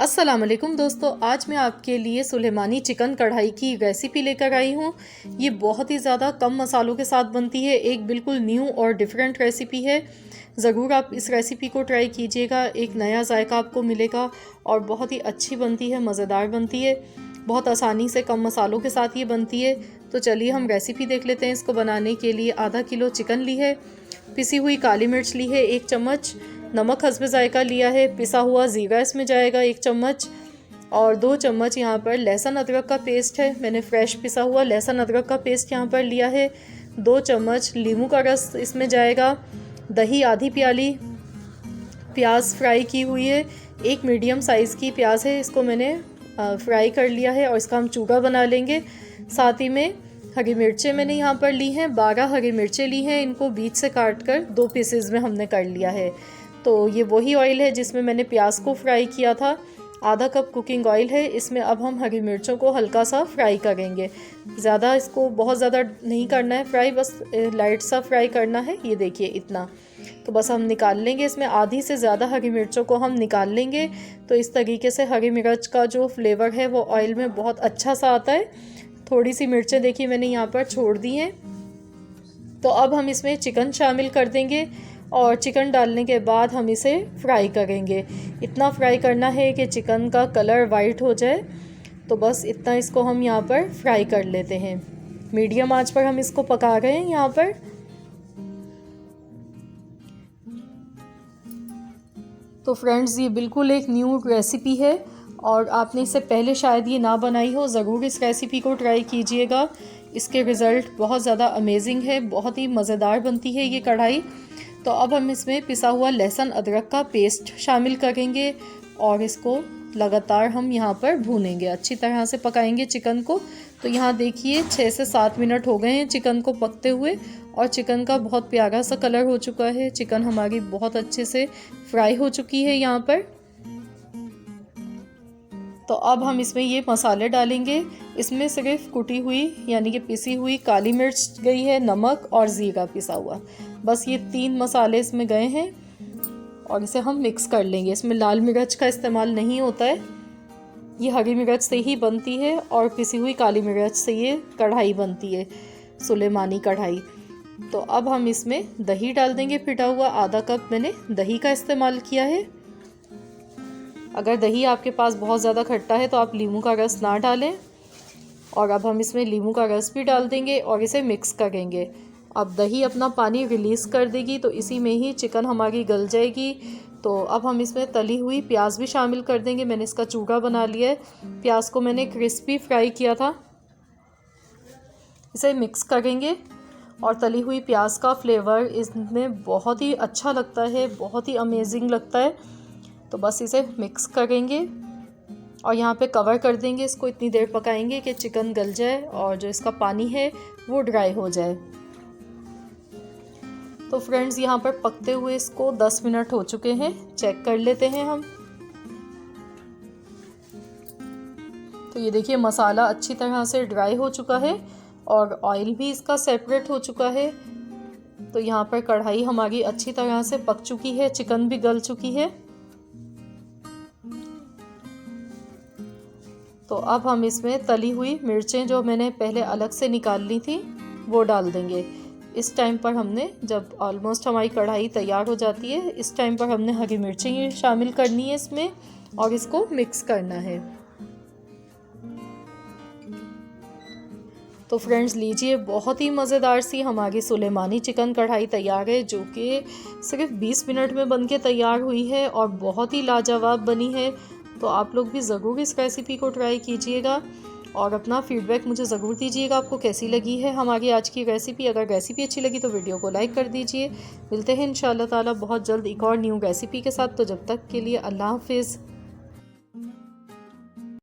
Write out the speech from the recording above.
अस्सलाम वालेकुम दोस्तों, आज मैं आपके लिए सुलेमानी चिकन कढ़ाई की रेसिपी लेकर आई हूँ। ये बहुत ही ज़्यादा कम मसालों के साथ बनती है। एक बिल्कुल न्यू और डिफरेंट रेसिपी है। ज़रूर आप इस रेसिपी को ट्राई कीजिएगा, एक नया जायका आपको मिलेगा और बहुत ही अच्छी बनती है, मज़ेदार बनती है। बहुत आसानी से कम मसालों के साथ ये बनती है। तो चलिए हम रेसिपी देख लेते हैं। इसको बनाने के लिए आधा किलो चिकन ली है, पिसी हुई काली मिर्च ली है 1 चम्मच, नमक हस्बे जायका लिया है, पिसा हुआ ज़ीरा इसमें जाएगा 1 चम्मच और 2 चम्मच यहाँ पर लहसुन अदरक का पेस्ट है। मैंने फ्रेश पिसा हुआ लहसुन अदरक का पेस्ट यहाँ पर लिया है। 2 चम्मच नींबू का रस इसमें जाएगा। दही आधी प्याली, प्याज फ्राई की हुई है, एक मीडियम साइज़ की प्याज है, इसको मैंने फ्राई कर लिया है और इसका हम चूगा बना लेंगे। साथ ही में हरी मिर्चें मैंने यहाँ पर ली हैं, 12 हरी मिर्चें ली हैं, इनको बीच से काट कर 2 पीसेज में हमने कर लिया है। तो ये वही ऑयल है जिसमें मैंने प्याज को फ्राई किया था। आधा कप कुकिंग ऑयल है, इसमें अब हम हरी मिर्चों को हल्का सा फ्राई करेंगे। ज़्यादा इसको बहुत ज़्यादा नहीं करना है फ्राई, बस लाइट सा फ्राई करना है। ये देखिए इतना, तो बस हम निकाल लेंगे। इसमें आधी से ज़्यादा हरी मिर्चों को हम निकाल लेंगे। तो इस तरीके से हरी मिर्च का जो फ्लेवर है वो ऑयल में बहुत अच्छा सा आता है। थोड़ी सी मिर्चें देखिए मैंने यहाँ पर छोड़ दी हैं। तो अब हम इसमें चिकन शामिल कर देंगे और चिकन डालने के बाद हम इसे फ्राई करेंगे। इतना फ्राई करना है कि चिकन का कलर वाइट हो जाए। तो बस इतना इसको हम यहाँ पर फ्राई कर लेते हैं। मीडियम आंच पर हम इसको पका रहे हैं यहाँ पर। तो फ्रेंड्स, ये बिल्कुल एक न्यू रेसिपी है और आपने इससे पहले शायद ये ना बनाई हो। ज़रूर इस रेसिपी को ट्राई कीजिएगा। इसके रिज़ल्ट बहुत ज़्यादा अमेजिंग है, बहुत ही मज़ेदार बनती है ये कढ़ाई। तो अब हम इसमें पिसा हुआ लहसुन अदरक का पेस्ट शामिल करेंगे और इसको लगातार हम यहाँ पर भूनेंगे, अच्छी तरह से पकाएंगे चिकन को। तो यहाँ देखिए 6 से 7 मिनट हो गए हैं चिकन को पकते हुए और चिकन का बहुत प्यारा सा कलर हो चुका है। चिकन हमारी बहुत अच्छे से फ्राई हो चुकी है यहाँ पर। तो अब हम इसमें ये मसाले डालेंगे। इसमें सिर्फ कुटी हुई यानी कि पिसी हुई काली मिर्च गई है, नमक और ज़ीरा पिसा हुआ, बस ये 3 मसाले इसमें गए हैं और इसे हम मिक्स कर लेंगे। इसमें लाल मिर्च का इस्तेमाल नहीं होता है, ये हरी मिर्च से ही बनती है और पिसी हुई काली मिर्च से ये कढ़ाई बनती है, सुलेमानी कढ़ाई। तो अब हम इसमें दही डाल देंगे, फिटा हुआ आधा कप मैंने दही का इस्तेमाल किया है। अगर दही आपके पास बहुत ज़्यादा खट्टा है तो आप नींबू का रस ना डालें। और अब हम इसमें नींबू का रस भी डाल देंगे और इसे मिक्स करेंगे। अब दही अपना पानी रिलीज़ कर देगी तो इसी में ही चिकन हमारी गल जाएगी। तो अब हम इसमें तली हुई प्याज भी शामिल कर देंगे। मैंने इसका चूगा बना लिया है, प्याज को मैंने क्रिस्पी फ्राई किया था। इसे मिक्स करेंगे और तली हुई प्याज का फ्लेवर इसमें बहुत ही अच्छा लगता है, बहुत ही अमेजिंग लगता है। तो बस इसे मिक्स करेंगे और यहाँ पे कवर कर देंगे। इसको इतनी देर पकाएंगे कि चिकन गल जाए और जो इसका पानी है वो ड्राई हो जाए। तो फ्रेंड्स, यहाँ पर पकते हुए इसको 10 मिनट हो चुके हैं, चेक कर लेते हैं हम। तो ये देखिए मसाला अच्छी तरह से ड्राई हो चुका है और ऑयल भी इसका सेपरेट हो चुका है। तो यहाँ पर कढ़ाई हमारी अच्छी तरह से पक चुकी है, चिकन भी गल चुकी है। तो अब हम इसमें तली हुई मिर्चें जो मैंने पहले अलग से निकाल ली थी वो डाल देंगे। इस टाइम पर हमने, जब ऑलमोस्ट हमारी कढ़ाई तैयार हो जाती है, इस टाइम पर हमने हरी मिर्चें शामिल करनी है इसमें और इसको मिक्स करना है। तो फ्रेंड्स लीजिए, बहुत ही मज़ेदार सी हमारी सुलेमानी चिकन कढ़ाई तैयार है, जो कि सिर्फ 20 मिनट में बनके तैयार हुई है और बहुत ही लाजवाब बनी है। तो आप लोग भी ज़रूर इस रेसिपी को ट्राई कीजिएगा और अपना फीडबैक मुझे ज़रूर दीजिएगा आपको कैसी लगी है हमारी आज की रेसिपी। अगर रेसिपी अच्छी लगी तो वीडियो को लाइक कर दीजिए। मिलते हैं इंशाअल्लाह ताला बहुत जल्द एक और न्यू रेसिपी के साथ। तो जब तक के लिए अल्लाह हाफिज़।